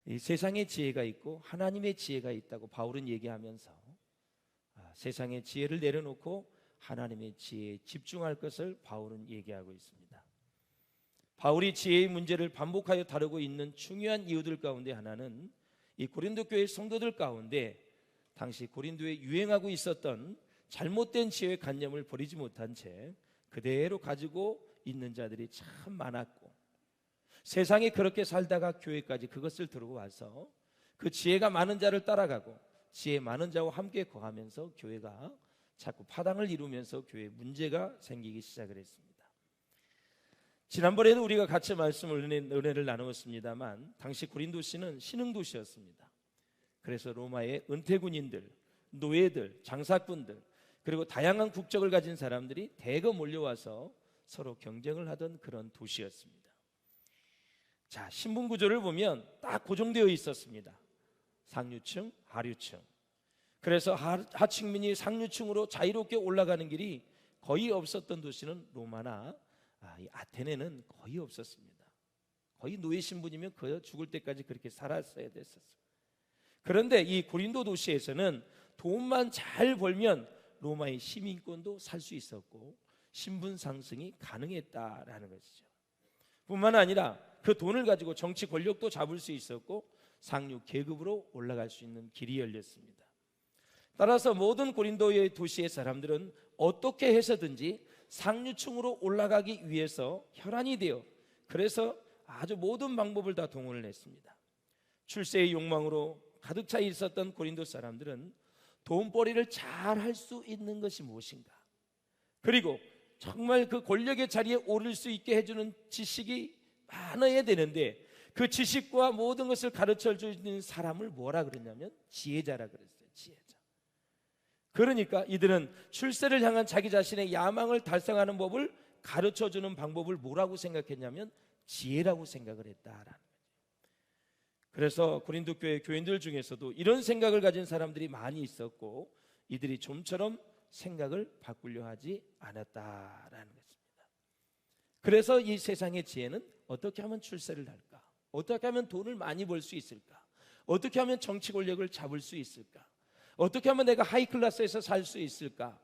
이 세상의 지혜가 있고 하나님의 지혜가 있다고 바울은 얘기하면서 세상의 지혜를 내려놓고 하나님의 지혜에 집중할 것을 바울은 얘기하고 있습니다. 바울이 지혜의 문제를 반복하여 다루고 있는 중요한 이유들 가운데 하나는 이 고린도 교회 성도들 가운데 당시 고린도에 유행하고 있었던 잘못된 지혜의 관념을 버리지 못한 채 그대로 가지고 있는 자들이 참 많았고, 세상에 그렇게 살다가 교회까지 그것을 들고 와서 그 지혜가 많은 자를 따라가고 지혜 많은 자와 함께 거하면서 교회가 자꾸 파당을 이루면서 교회에 문제가 생기기 시작을 했습니다. 지난번에도 우리가 같이 은혜를 나누었습니다만 당시 고린도시는 신흥도시였습니다. 그래서 로마의 은퇴군인들, 노예들, 장사꾼들, 그리고 다양한 국적을 가진 사람들이 대거 몰려와서 서로 경쟁을 하던 그런 도시였습니다. 자, 신분 구조를 보면 딱 고정되어 있었습니다. 상류층, 하류층. 그래서 하층민이 상류층으로 자유롭게 올라가는 길이 거의 없었던 도시는 로마나 아테네는 거의 없었습니다. 거의 노예 신분이면 거의 죽을 때까지 그렇게 살았어야 됐었어요. 그런데 이 고린도 도시에서는 돈만 잘 벌면 로마의 시민권도 살 수 있었고 신분 상승이 가능했다라는 것이죠. 뿐만 아니라 그 돈을 가지고 정치 권력도 잡을 수 있었고 상류 계급으로 올라갈 수 있는 길이 열렸습니다. 따라서 모든 고린도의 도시의 사람들은 어떻게 해서든지 상류층으로 올라가기 위해서 혈안이 되어 그래서 아주 모든 방법을 다 동원을 했습니다. 출세의 욕망으로 가득 차 있었던 고린도 사람들은 돈벌이를 잘 할 수 있는 것이 무엇인가, 그리고 정말 그 권력의 자리에 오를 수 있게 해주는 지식이 많아야 되는데 그 지식과 모든 것을 가르쳐 주는 사람을 뭐라 그랬냐면 지혜자라 그랬어요. 지혜자. 그러니까 이들은 출세를 향한 자기 자신의 야망을 달성하는 법을 가르쳐 주는 방법을 뭐라고 생각했냐면 지혜라고 생각을 했다라는 거죠. 그래서 고린도 교회 교인들 중에서도 이런 생각을 가진 사람들이 많이 있었고 이들이 좀처럼 생각을 바꾸려 하지 않았다라는 것입니다. 그래서 이 세상의 지혜는 어떻게 하면 출세를 할까? 어떻게 하면 돈을 많이 벌 수 있을까? 어떻게 하면 정치 권력을 잡을 수 있을까? 어떻게 하면 내가 하이클래스에서 살 수 있을까?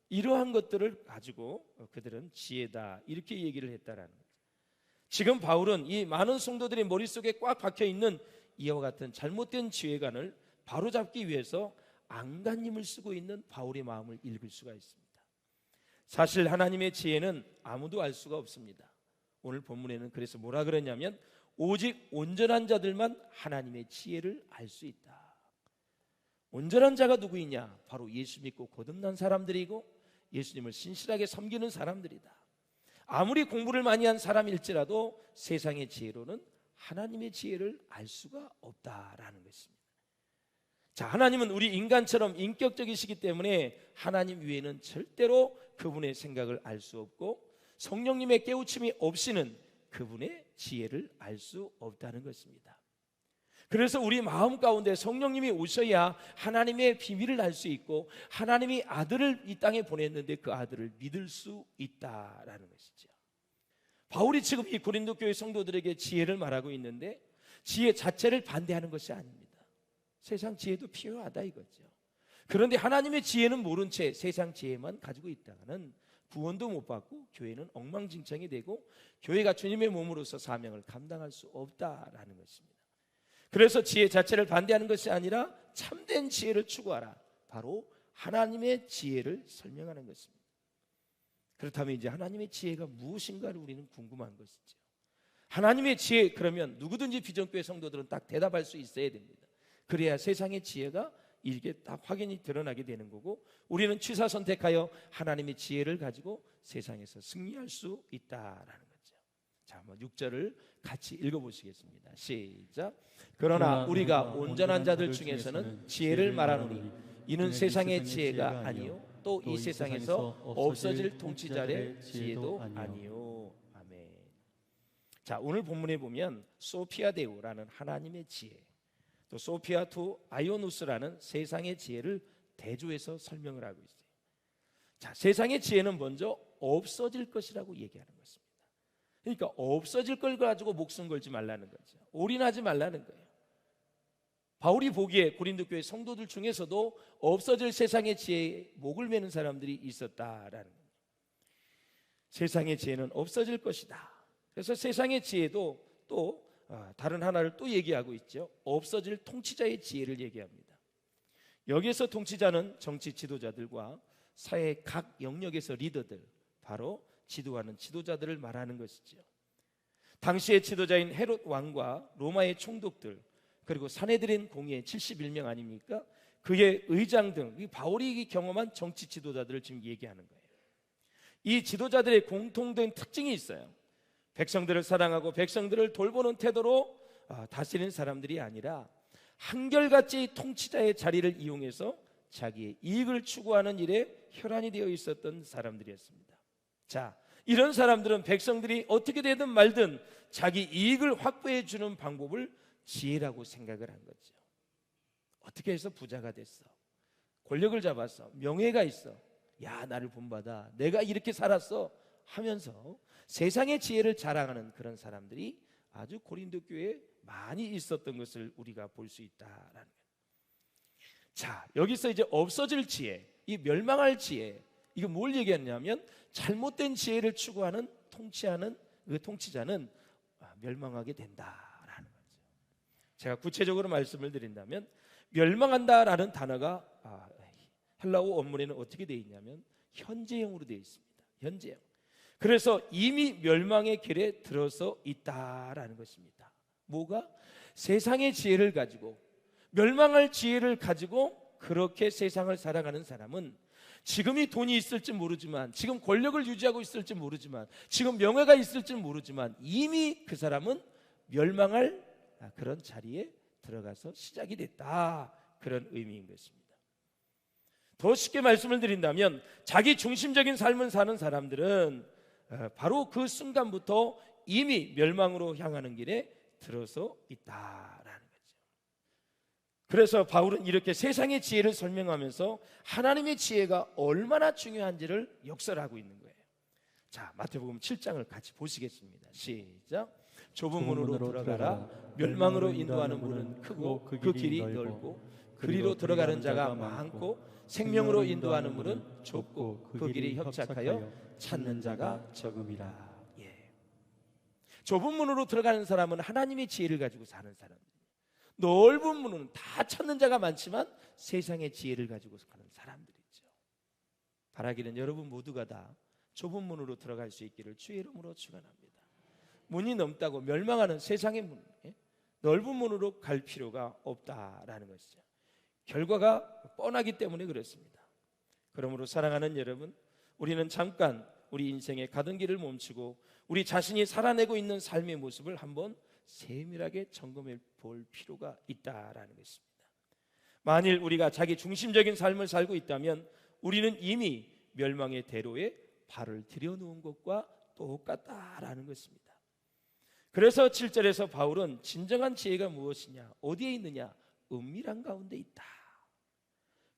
이러한 것들을 가지고 그들은 지혜다 이렇게 얘기를 했다라는 거죠. 지금 바울은 이 많은 성도들의 머릿속에 꽉 박혀있는 이와 같은 잘못된 지혜관을 바로잡기 위해서 안간힘을 쓰고 있는 바울의 마음을 읽을 수가 있습니다. 사실 하나님의 지혜는 아무도 알 수가 없습니다. 오늘 본문에는 그래서 뭐라 그랬냐면 오직 온전한 자들만 하나님의 지혜를 알 수 있다. 온전한 자가 누구이냐? 바로 예수 믿고 거듭난 사람들이고 예수님을 신실하게 섬기는 사람들이다. 아무리 공부를 많이 한 사람일지라도 세상의 지혜로는 하나님의 지혜를 알 수가 없다라는 것입니다. 자, 하나님은 우리 인간처럼 인격적이시기 때문에 하나님 외에는 절대로 그분의 생각을 알 수 없고 성령님의 깨우침이 없이는 그분의 지혜를 알 수 없다는 것입니다. 그래서 우리 마음 가운데 성령님이 오셔야 하나님의 비밀을 알 수 있고 하나님이 아들을 이 땅에 보냈는데 그 아들을 믿을 수 있다라는 것이죠. 바울이 지금 이 고린도 교회 성도들에게 지혜를 말하고 있는데 지혜 자체를 반대하는 것이 아닙니다. 세상 지혜도 필요하다 이거죠. 그런데 하나님의 지혜는 모른 채 세상 지혜만 가지고 있다가는 구원도 못 받고 교회는 엉망진창이 되고 교회가 주님의 몸으로서 사명을 감당할 수 없다라는 것입니다. 그래서 지혜 자체를 반대하는 것이 아니라 참된 지혜를 추구하라. 바로 하나님의 지혜를 설명하는 것입니다. 그렇다면 이제 하나님의 지혜가 무엇인가를 우리는 궁금한 것이죠. 하나님의 지혜, 그러면 누구든지 비전교회 성도들은 딱 대답할 수 있어야 됩니다. 그래야 세상의 지혜가 이게 딱 확연히 드러나게 되는 거고 우리는 취사 선택하여 하나님의 지혜를 가지고 세상에서 승리할 수 있다라는 거죠. 자, 한번 6절을 같이 읽어보시겠습니다. 시작. 그러나 우리가 온전한 자들 중에서는 지혜를 말하노니 이는 세상의 지혜가 아니요 또 이 세상에서 없어질 통치자의 지혜도 아니요. 아멘. 자, 오늘 본문에 보면 소피아 데우라는 하나님의 지혜, 또 소피아 투 아이오누스라는 세상의 지혜를 대조해서 설명을 하고 있어요. 자, 세상의 지혜는 먼저 없어질 것이라고 얘기하는 것입니다. 그러니까 없어질 걸 가지고 목숨 걸지 말라는 거죠. 올인하지 말라는 거예요. 바울이 보기에 고린도 교회 성도들 중에서도 없어질 세상의 지혜에 목을 매는 사람들이 있었다라는 겁니다. 세상의 지혜는 없어질 것이다. 그래서 세상의 지혜도 또 다른 하나를 또 얘기하고 있죠. 없어질 통치자의 지혜를 얘기합니다. 여기에서 통치자는 정치 지도자들과 사회 각 영역에서 리더들, 바로 지도하는 지도자들을 말하는 것이죠. 당시의 지도자인 헤롯 왕과 로마의 총독들, 그리고 사내들인 공의 71명 아닙니까? 그의 의장 등 바울이 경험한 정치 지도자들을 지금 얘기하는 거예요. 이 지도자들의 공통된 특징이 있어요. 백성들을 사랑하고 백성들을 돌보는 태도로 다스리는 사람들이 아니라 한결같이 통치자의 자리를 이용해서 자기의 이익을 추구하는 일에 혈안이 되어 있었던 사람들이었습니다. 자, 이런 사람들은 백성들이 어떻게 되든 말든 자기 이익을 확보해 주는 방법을 지혜라고 생각을 한 거죠. 어떻게 해서 부자가 됐어, 권력을 잡았어, 명예가 있어, 야 나를 본받아, 내가 이렇게 살았어 하면서 세상의 지혜를 자랑하는 그런 사람들이 아주 고린도 교회에 많이 있었던 것을 우리가 볼 수 있다라는 거예요. 자, 여기서 이제 없어질 지혜, 이 멸망할 지혜, 이거 뭘 얘기하냐면 잘못된 지혜를 추구하는 통치하는 그 통치자는 멸망하게 된다라는 거죠. 제가 구체적으로 말씀을 드린다면 멸망한다라는 단어가 헬라어 원문에는 어떻게 되어 있냐면 현재형으로 되어 있습니다. 현재형. 그래서 이미 멸망의 길에 들어서 있다라는 것입니다. 뭐가? 세상의 지혜를 가지고, 멸망할 지혜를 가지고 그렇게 세상을 살아가는 사람은 지금이 돈이 있을지 모르지만, 지금 권력을 유지하고 있을지 모르지만, 지금 명예가 있을지 모르지만 이미 그 사람은 멸망할 그런 자리에 들어가서 시작이 됐다, 그런 의미인 것입니다. 더 쉽게 말씀을 드린다면 자기 중심적인 삶을 사는 사람들은 바로 그 순간부터 이미 멸망으로 향하는 길에 들어서 있다라는 거죠. 그래서 바울은 이렇게 세상의 지혜를 설명하면서 하나님의 지혜가 얼마나 중요한지를 역설하고 있는 거예요. 자, 마태복음 7장을 같이 보시겠습니다. 시작. 좁은 문으로 들어가라. 멸망으로 인도하는 문은 크고 그 길이 넓고 그리로 들어가는 자가 많고 생명으로 인도하는 문은 좁고 그 길이 협착하여 찾는 자가 적음이라. 좁은 문으로 들어가는 사람은 하나님의 지혜를 가지고 사는 사람입니다. 넓은 문은 다 찾는 자가 많지만 세상의 지혜를 가지고 사는 사람들이죠. 바라기는 여러분 모두가 다 좁은 문으로 들어갈 수 있기를 주의 이름으로 축원합니다. 문이 넘다고 멸망하는 세상의 문, 넓은 문으로 갈 필요가 없다라는 것이죠. 결과가 뻔하기 때문에 그렇습니다. 그러므로 사랑하는 여러분, 우리는 잠깐 우리 인생의 가던 길을 멈추고 우리 자신이 살아내고 있는 삶의 모습을 한번 세밀하게 점검해 볼 필요가 있다라는 것입니다. 만일 우리가 자기 중심적인 삶을 살고 있다면 우리는 이미 멸망의 대로에 발을 들여놓은 것과 똑같다라는 것입니다. 그래서 7절에서 바울은 진정한 지혜가 무엇이냐, 어디에 있느냐, 은밀한 가운데 있다.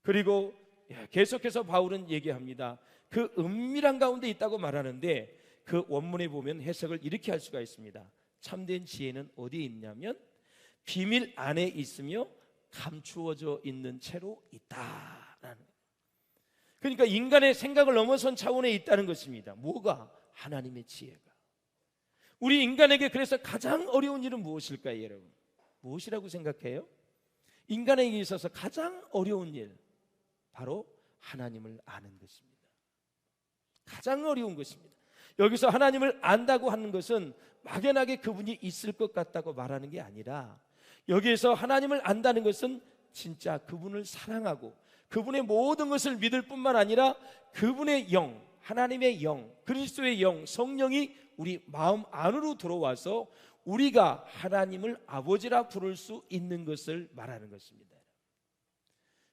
그리고 계속해서 바울은 얘기합니다. 그 은밀한 가운데 있다고 말하는데 그 원문에 보면 해석을 이렇게 할 수가 있습니다. 참된 지혜는 어디에 있냐면 비밀 안에 있으며 감추어져 있는 채로 있다라는. 그러니까 인간의 생각을 넘어선 차원에 있다는 것입니다. 뭐가? 하나님의 지혜가. 우리 인간에게 그래서 가장 어려운 일은 무엇일까요, 여러분? 무엇이라고 생각해요? 인간에게 있어서 가장 어려운 일, 바로 하나님을 아는 것입니다. 가장 어려운 것입니다. 여기서 하나님을 안다고 하는 것은 막연하게 그분이 있을 것 같다고 말하는 게 아니라, 여기에서 하나님을 안다는 것은 진짜 그분을 사랑하고 그분의 모든 것을 믿을 뿐만 아니라 그분의 영, 하나님의 영, 그리스도의 영, 성령이 우리 마음 안으로 들어와서 우리가 하나님을 아버지라 부를 수 있는 것을 말하는 것입니다.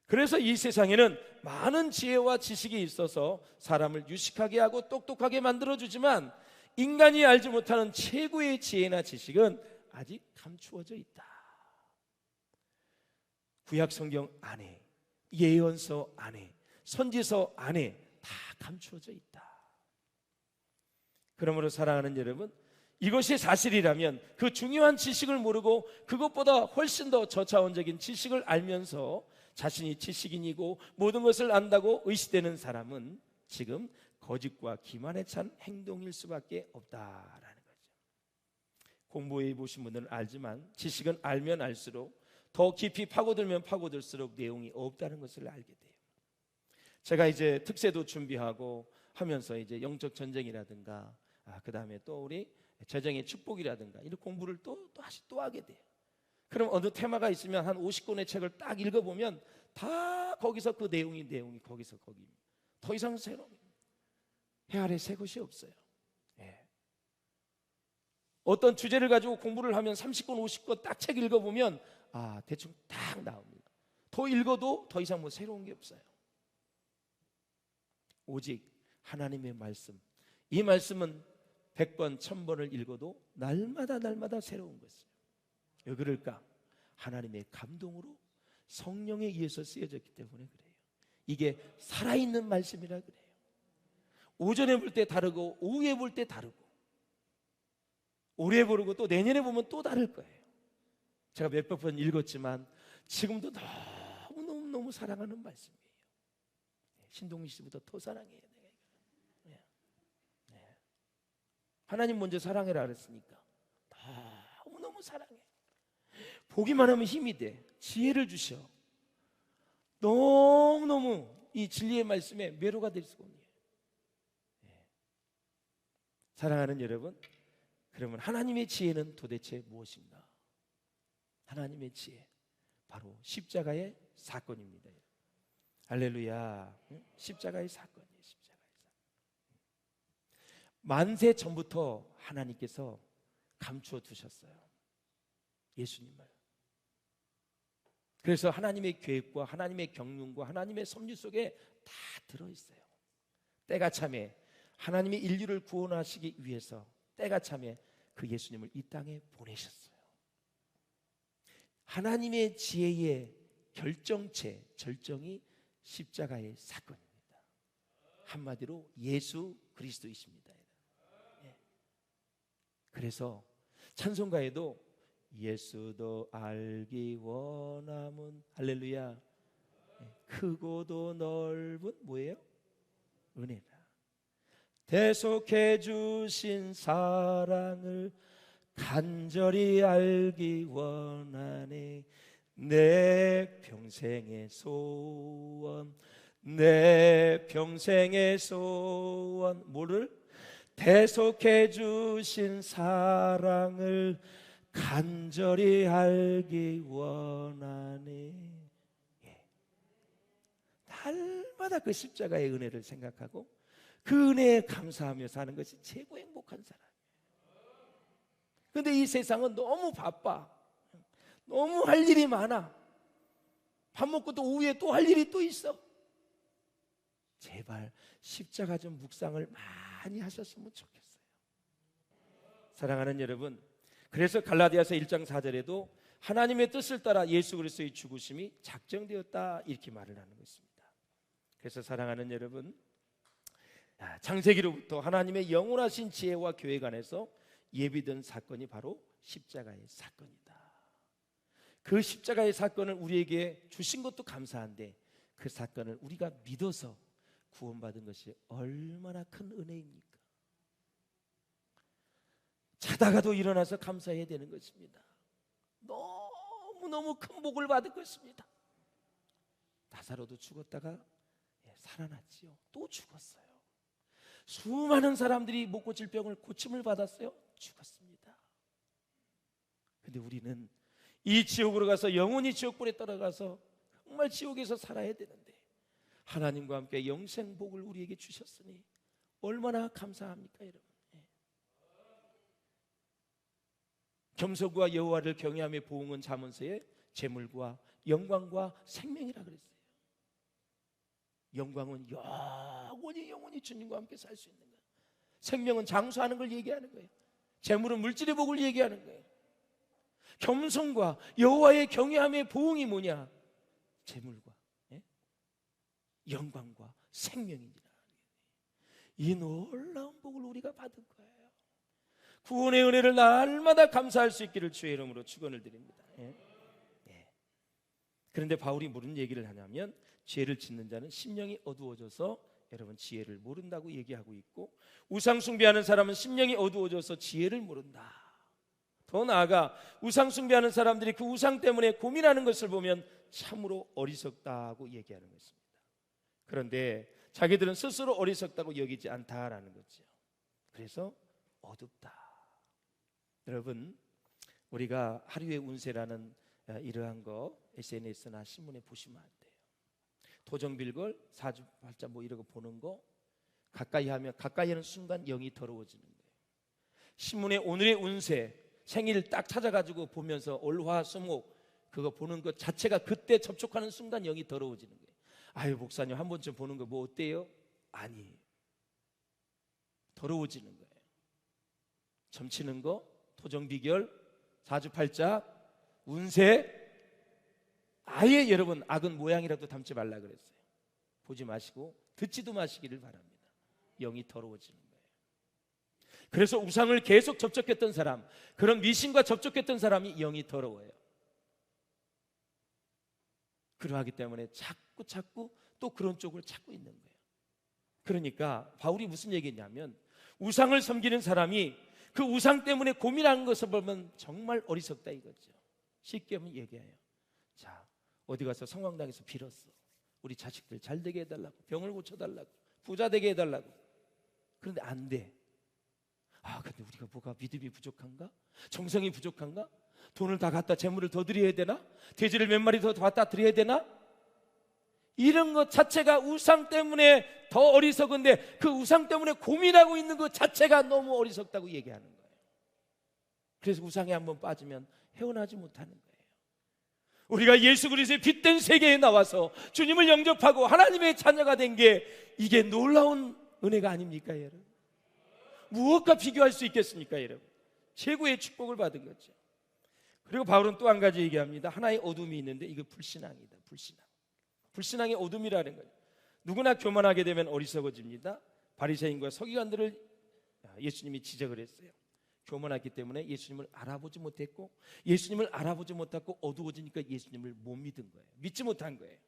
그래서 이 세상에는 많은 지혜와 지식이 있어서 사람을 유식하게 하고 똑똑하게 만들어주지만 인간이 알지 못하는 최고의 지혜나 지식은 아직 감추어져 있다. 구약 성경 안에, 예언서 안에, 선지서 안에 다 감추어져 있다. 그러므로 사랑하는 여러분, 이것이 사실이라면 그 중요한 지식을 모르고 그것보다 훨씬 더 저차원적인 지식을 알면서 자신이 지식인이고 모든 것을 안다고 의시되는 사람은 지금 거짓과 기만에 찬 행동일 수밖에 없다라는 거죠. 공부해 보신 분들은 알지만 지식은 알면 알수록 더 깊이 파고들면 파고들수록 내용이 없다는 것을 알게 돼요. 제가 이제 특세도 준비하고 하면서 이제 영적 전쟁이라든가 그 다음에 또 우리 재정의 축복이라든가 이런 공부를 다시 하게 돼요. 그럼 어느 테마가 있으면 한 50권의 책을 딱 읽어보면 다 거기서 그 내용이 거기서 거기입니다. 더 이상 새로운 해 아래 새 것이 없어요. 예. 어떤 주제를 가지고 공부를 하면 30권 50권 딱 책 읽어보면 대충 딱 나옵니다. 더 읽어도 더 이상 새로운 게 없어요. 오직 하나님의 말씀, 이 말씀은 100번 1000번을 읽어도 날마다 새로운 것이에요. 왜 그럴까? 하나님의 감동으로 성령에 의해서 쓰여졌기 때문에 그래요. 이게 살아있는 말씀이라 그래요. 오전에 볼 때 다르고 오후에 볼 때 다르고 올해 보고 또 내년에 보면 또 다를 거예요. 제가 몇백 번 읽었지만 지금도 너무 사랑하는 말씀이에요. 신동희 씨보다 더 사랑해요. 내가. 네. 하나님 먼저 사랑해라 그랬으니까 너무 사랑해. 보기만 하면 힘이 돼. 지혜를 주셔. 너무너무 이 진리의 말씀에 매료가 될 수가 없네요. 사랑하는 여러분, 그러면 하나님의 지혜는 도대체 무엇인가? 하나님의 지혜, 바로 십자가의 사건입니다. 할렐루야. 십자가의 사건이에요. 십자가의 사건. 만세 전부터 하나님께서 감추어 두셨어요. 예수님을. 그래서 하나님의 계획과 하나님의 경륜과 하나님의 섭리 속에 다 들어있어요. 때가 참에 하나님이 인류를 구원하시기 위해서 때가 참에 그 예수님을 이 땅에 보내셨어요. 하나님의 지혜의 절정이 십자가의 사건입니다. 한마디로 예수 그리스도이십니다. 그래서 찬송가에도 예수도 알기 원함은 할렐루야 크고도 넓은 뭐예요? 은혜라. 대속해 주신 사랑을 간절히 알기 원하네. 내 평생의 소원, 내 평생의 소원. 뭐를? 대속해 주신 사랑을 간절히 알기 원하네. 날마다 그 십자가의 은혜를 생각하고 그 은혜에 감사하며 사는 것이 최고 행복한 사람이에요. 그런데 이 세상은 너무 바빠. 너무 할 일이 많아. 밥 먹고 또 오후에 또 할 일이 또 있어. 제발 십자가 좀 묵상을 많이 하셨으면 좋겠어요. 사랑하는 여러분, 그래서 갈라디아서 1장 4절에도 하나님의 뜻을 따라 예수 그리스도의 죽으심이 작정되었다 이렇게 말을 하는 것입니다. 그래서 사랑하는 여러분, 창세기로부터 하나님의 영원하신 지혜와 계획 안에서 예비된 사건이 바로 십자가의 사건이다. 그 십자가의 사건을 우리에게 주신 것도 감사한데 그 사건을 우리가 믿어서 구원받은 것이 얼마나 큰 은혜입니까? 자다가도 일어나서 감사해야 되는 것입니다. 너무너무 큰 복을 받을 것입니다. 나사로도 죽었다가 살아났지요. 또 죽었어요. 수많은 사람들이 못 고칠 병을 고침을 받았어요. 죽었습니다. 근데 우리는 이 지옥으로 가서 영원히 지옥불에 떨어가서 정말 지옥에서 살아야 되는데 하나님과 함께 영생 복을 우리에게 주셨으니 얼마나 감사합니까, 여러분? 겸손과 여호와를 경외하며 보응은 잠언서에 재물과 영광과 생명이라 그랬어요. 영광은 영원히 주님과 함께 살 수 있는 거예요. 생명은 장수하는 걸 얘기하는 거예요. 재물은 물질의 복을 얘기하는 거예요. 겸손과 여호와의 경외함의 보응이 뭐냐? 재물과 영광과 생명이니라. 이 놀라운 복을 우리가 받은 거예요. 구원의 은혜를 날마다 감사할 수 있기를 주의 이름으로 축원을 드립니다. 예. 예. 그런데 바울이 무슨 얘기를 하냐면 죄를 짓는 자는 심령이 어두워져서 여러분 지혜를 모른다고 얘기하고 있고, 우상 숭배하는 사람은 심령이 어두워져서 지혜를 모른다. 더 나아가 우상 숭배하는 사람들이 그 우상 때문에 고민하는 것을 보면 참으로 어리석다고 얘기하는 것입니다. 그런데 자기들은 스스로 어리석다고 여기지 않다라는 거죠. 그래서 어둡다. 여러분, 우리가 하루의 운세라는 이러한 거 SNS나 신문에 보시면 안 돼요. 도정빌걸, 사주팔자 뭐 이런 거 보는 거 가까이 하는 순간 영이 더러워지는 거예요. 신문에 오늘의 운세 생일 딱 찾아가지고 보면서 월화수목 그거 보는 것 자체가 그때 접촉하는 순간 영이 더러워지는 거예요. 아유 목사님 한 번쯤 보는 거 뭐 어때요? 아니에요. 더러워지는 거예요. 점치는 거, 토정비결, 사주팔자, 운세, 아예 여러분 악은 모양이라도 담지 말라 그랬어요. 보지 마시고 듣지도 마시기를 바랍니다. 영이 더러워지는 거예요. 그래서 우상을 계속 접촉했던 사람, 그런 미신과 접촉했던 사람이 영이 더러워요. 그러하기 때문에 자꾸 또 그런 쪽을 찾고 있는 거예요. 그러니까 바울이 무슨 얘기냐면 우상을 섬기는 사람이 그 우상 때문에 고민하는 것을 보면 정말 어리석다 이거죠. 쉽게 하면 얘기해요. 자, 어디 가서 성황당에서 빌었어. 우리 자식들 잘 되게 해달라고, 병을 고쳐달라고, 부자 되게 해달라고. 그런데 안 돼. 아, 근데 우리가 뭐가 믿음이 부족한가? 정성이 부족한가? 돈을 다 갖다 재물을 더 드려야 되나? 돼지를 몇 마리 더 갖다 드려야 되나? 이런 것 자체가 우상 때문에 더 어리석은데 그 우상 때문에 고민하고 있는 것 자체가 너무 어리석다고 얘기하는 거예요. 그래서 우상에 한번 빠지면 헤어나지 못하는 거예요. 우리가 예수 그리스도의 빛된 세계에 나와서 주님을 영접하고 하나님의 자녀가 된 게 이게 놀라운 은혜가 아닙니까 여러분? 무엇과 비교할 수 있겠습니까 여러분? 최고의 축복을 받은 거죠. 그리고 바울은 또 한 가지 얘기합니다. 하나의 어둠이 있는데 이거 불신앙이다. 불신앙의 어둠이라는 거예요. 누구나 교만하게 되면 어리석어집니다. 바리새인과 서기관들을 예수님이 지적을 했어요. 교만했기 때문에 예수님을 알아보지 못했고, 예수님을 알아보지 못하고 어두워지니까 예수님을 못 믿은 거예요. 믿지 못한 거예요.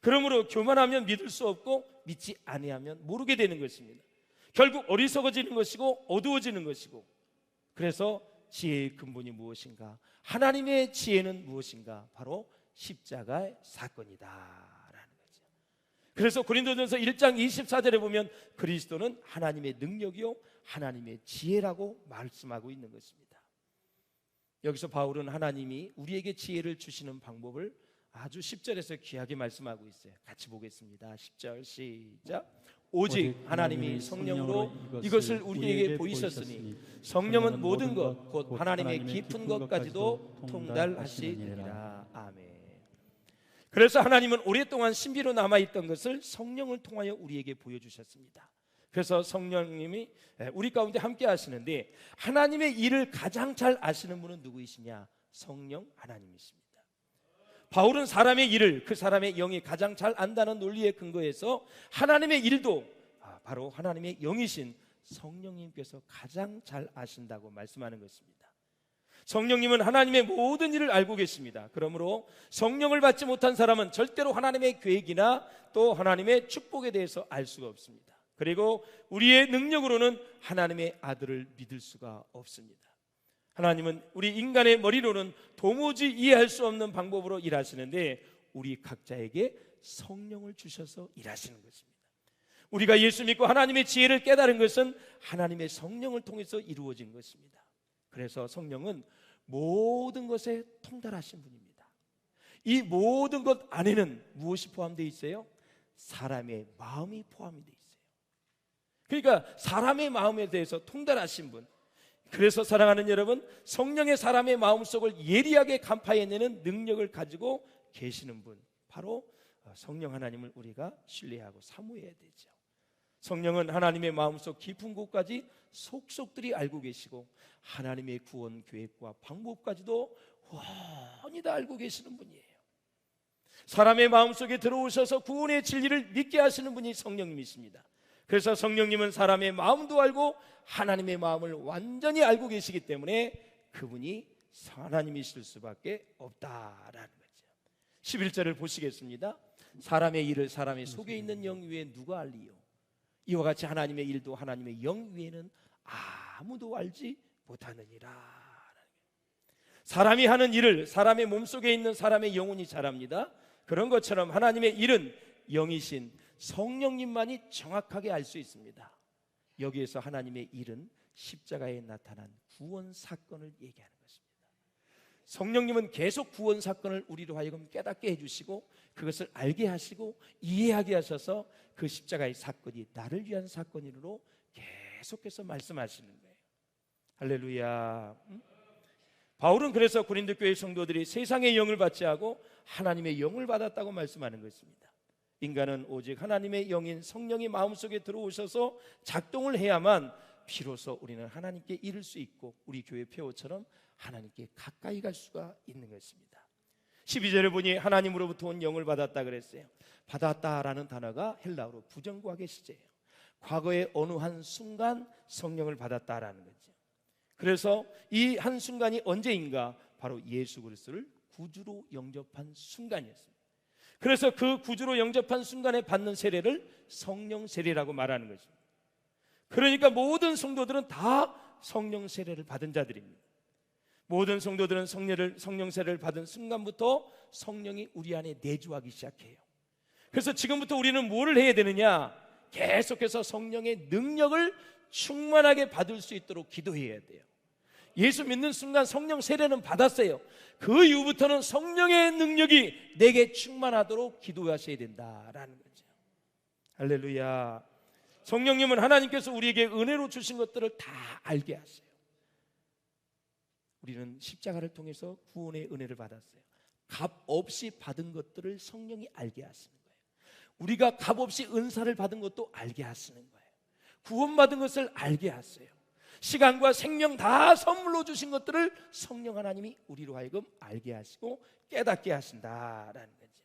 그러므로 교만하면 믿을 수 없고 믿지 아니하면 모르게 되는 것입니다. 결국 어리석어지는 것이고 어두워지는 것이고, 그래서 지혜의 근본이 무엇인가? 하나님의 지혜는 무엇인가? 바로 십자가의 사건이다 라는 거죠. 그래서 고린도전서 1장 24절에 보면 그리스도는 하나님의 능력이요 하나님의 지혜라고 말씀하고 있는 것입니다. 여기서 바울은 하나님이 우리에게 지혜를 주시는 방법을 아주 10절에서 귀하게 말씀하고 있어요. 같이 보겠습니다. 10절 시작. 오직 하나님이 성령으로 이것을 우리에게 보이셨으니 성령은 모든 것 곧 하나님의 깊은 것까지도 통달하시니라. 아멘. 그래서 하나님은 오랫동안 신비로 남아있던 것을 성령을 통하여 우리에게 보여주셨습니다. 그래서 성령님이 우리 가운데 함께 하시는데, 하나님의 일을 가장 잘 아시는 분은 누구이시냐? 성령 하나님이십니다. 바울은 사람의 일을 그 사람의 영이 가장 잘 안다는 논리에 근거해서 하나님의 일도 바로 하나님의 영이신 성령님께서 가장 잘 아신다고 말씀하는 것입니다. 성령님은 하나님의 모든 일을 알고 계십니다. 그러므로 성령을 받지 못한 사람은 절대로 하나님의 계획이나 또 하나님의 축복에 대해서 알 수가 없습니다. 그리고 우리의 능력으로는 하나님의 아들을 믿을 수가 없습니다. 하나님은 우리 인간의 머리로는 도무지 이해할 수 없는 방법으로 일하시는데 우리 각자에게 성령을 주셔서 일하시는 것입니다. 우리가 예수 믿고 하나님의 지혜를 깨달은 것은 하나님의 성령을 통해서 이루어진 것입니다. 그래서 성령은 모든 것에 통달하신 분입니다. 이 모든 것 안에는 무엇이 포함되어 있어요? 사람의 마음이 포함이 되어 있어요. 그러니까 사람의 마음에 대해서 통달하신 분, 그래서 사랑하는 여러분, 성령의 사람의 마음속을 예리하게 간파해내는 능력을 가지고 계시는 분, 바로 성령 하나님을 우리가 신뢰하고 사모해야 되죠. 성령은 하나님의 마음속 깊은 곳까지 속속들이 알고 계시고 하나님의 구원 계획과 방법까지도 훤히 다 알고 계시는 분이에요. 사람의 마음속에 들어오셔서 구원의 진리를 믿게 하시는 분이 성령님이십니다. 그래서 성령님은 사람의 마음도 알고 하나님의 마음을 완전히 알고 계시기 때문에 그분이 하나님이실 수밖에 없다라는 거죠. 11절을 보시겠습니다. 사람의 일을 사람의 속에 있는 영 위에 누가 알리요? 이와 같이 하나님의 일도 하나님의 영 위에는 아무도 알지 못하느니라. 사람이 하는 일을 사람의 몸속에 있는 사람의 영혼이 잘합니다. 그런 것처럼 하나님의 일은 영이신 성령님만이 정확하게 알 수 있습니다. 여기에서 하나님의 일은 십자가에 나타난 구원 사건을 얘기하는 것입니다. 성령님은 계속 구원 사건을 우리로 하여금 깨닫게 해주시고 그것을 알게 하시고 이해하게 하셔서 그 십자가의 사건이 나를 위한 사건으로 계속해서 말씀하시는 거예요. 할렐루야. 바울은 그래서 고린도 교회 성도들이 세상의 영을 받지 않고 하나님의 영을 받았다고 말씀하는 것입니다. 인간은 오직 하나님의 영인 성령이 마음속에 들어오셔서 작동을 해야만 비로소 우리는 하나님께 이를 수 있고 우리 교회 표어처럼 하나님께 가까이 갈 수가 있는 것입니다. 12절에 보니 하나님으로부터 온 영을 받았다 그랬어요. 받았다라는 단어가 헬라어로 부정구하게 시제예요. 과거의 어느 한 순간 성령을 받았다라는 거죠. 그래서 이 한순간이 언제인가? 바로 예수 그리스도를 구주로 영접한 순간이었습니다. 그래서 그 구주로 영접한 순간에 받는 세례를 성령 세례라고 말하는 것입니다. 그러니까 모든 성도들은 다 성령 세례를 받은 자들입니다. 모든 성도들은 성령 세례를 받은 순간부터 성령이 우리 안에 내주하기 시작해요. 그래서 지금부터 우리는 뭐를 해야 되느냐? 계속해서 성령의 능력을 충만하게 받을 수 있도록 기도해야 돼요. 예수 믿는 순간 성령 세례는 받았어요. 그 이후부터는 성령의 능력이 내게 충만하도록 기도하셔야 된다라는 거죠. 할렐루야. 성령님은 하나님께서 우리에게 은혜로 주신 것들을 다 알게 하세요. 우리는 십자가를 통해서 구원의 은혜를 받았어요. 값 없이 받은 것들을 성령이 알게 하시는 거예요. 우리가 값 없이 은사를 받은 것도 알게 하시는 거예요. 구원받은 것을 알게 하세요. 시간과 생명 다 선물로 주신 것들을 성령 하나님이 우리로 하여금 알게 하시고 깨닫게 하신다라는 거죠.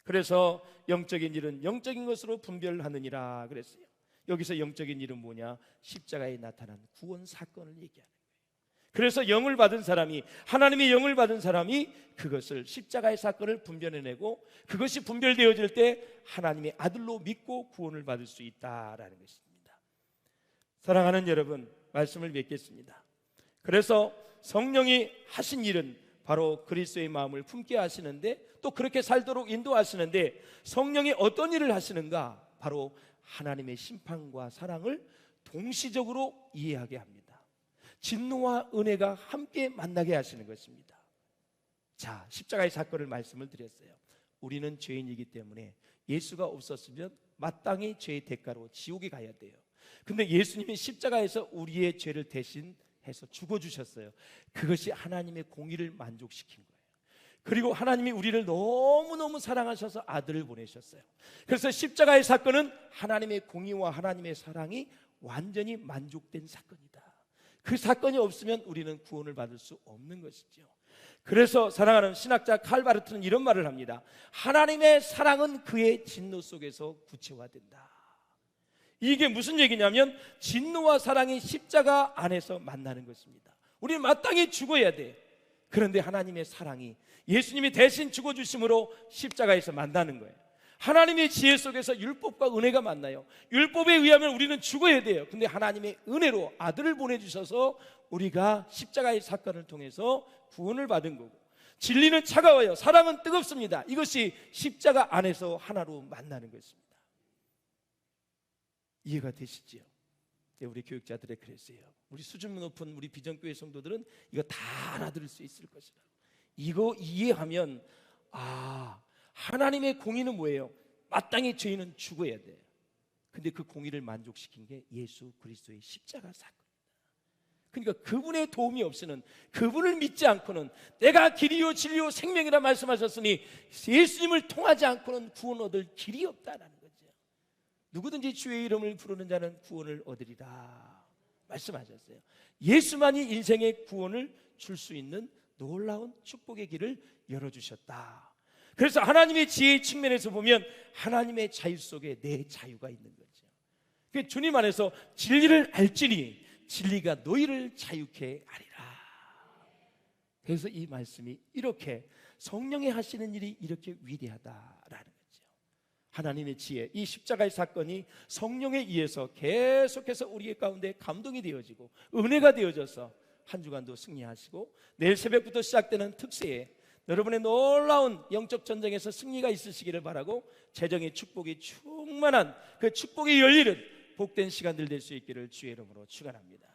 그래서 영적인 일은 영적인 것으로 분별하느니라 그랬어요. 여기서 영적인 일은 뭐냐? 십자가에 나타난 구원 사건을 얘기하는 거예요. 그래서 영을 받은 사람이, 하나님의 영을 받은 사람이 그것을 십자가의 사건을 분별해내고 그것이 분별되어질 때 하나님의 아들로 믿고 구원을 받을 수 있다라는 것입니다. 사랑하는 여러분, 말씀을 맺겠습니다. 그래서 성령이 하신 일은 바로 그리스도의 마음을 품게 하시는데 또 그렇게 살도록 인도하시는데 성령이 어떤 일을 하시는가? 바로 하나님의 심판과 사랑을 동시적으로 이해하게 합니다. 진노와 은혜가 함께 만나게 하시는 것입니다. 자, 십자가의 사건을 말씀을 드렸어요. 우리는 죄인이기 때문에 예수가 없었으면 마땅히 죄의 대가로 지옥에 가야 돼요. 근데 예수님이 십자가에서 우리의 죄를 대신해서 죽어주셨어요. 그것이 하나님의 공의를 만족시킨 거예요. 그리고 하나님이 우리를 너무너무 사랑하셔서 아들을 보내셨어요. 그래서 십자가의 사건은 하나님의 공의와 하나님의 사랑이 완전히 만족된 사건이다. 그 사건이 없으면 우리는 구원을 받을 수 없는 것이죠. 그래서 사랑하는 신학자 칼 바르트는 이런 말을 합니다. 하나님의 사랑은 그의 진노 속에서 구체화된다. 이게 무슨 얘기냐면 진노와 사랑이 십자가 안에서 만나는 것입니다. 우리는 마땅히 죽어야 돼. 그런데 하나님의 사랑이 예수님이 대신 죽어주심으로 십자가에서 만나는 거예요. 하나님의 지혜 속에서 율법과 은혜가 만나요. 율법에 의하면 우리는 죽어야 돼요. 근데 하나님의 은혜로 아들을 보내주셔서 우리가 십자가의 사건을 통해서 구원을 받은 거고, 진리는 차가워요. 사랑은 뜨겁습니다. 이것이 십자가 안에서 하나로 만나는 것입니다. 이해가 되시지요? 네, 우리 교육자들의 그랬어요. 우리 수준 높은 우리 비전교회 성도들은 이거 다 알아들을 수 있을 것이라. 이거 이해하면 하나님의 공의는 뭐예요? 마땅히 죄인은 죽어야 돼. 근데 그 공의를 만족시킨 게 예수 그리스도의 십자가 사건입니다. 그러니까 그분의 도움이 없이는, 그분을 믿지 않고는, 내가 길이요 진리요 생명이라 말씀하셨으니 예수님을 통하지 않고는 구원 얻을 길이 없다라는 거죠. 누구든지 주의 이름을 부르는 자는 구원을 얻으리라 말씀하셨어요. 예수만이 인생의 구원을 줄 수 있는 놀라운 축복의 길을 열어주셨다. 그래서 하나님의 지혜의 측면에서 보면 하나님의 자유 속에 내 자유가 있는 거죠. 그 주님 안에서 진리를 알지니 진리가 너희를 자유케 하리라. 그래서 이 말씀이 이렇게 성령이 하시는 일이 이렇게 위대하다라는 거죠. 하나님의 지혜, 이 십자가의 사건이 성령에 의해서 계속해서 우리 가운데 감동이 되어지고 은혜가 되어져서 한 주간도 승리하시고 내일 새벽부터 시작되는 특세에 여러분의 놀라운 영적 전쟁에서 승리가 있으시기를 바라고, 재정의 축복이 충만한 그 축복이 열리는 복된 시간들 될 수 있기를 주의 이름으로 축원합니다.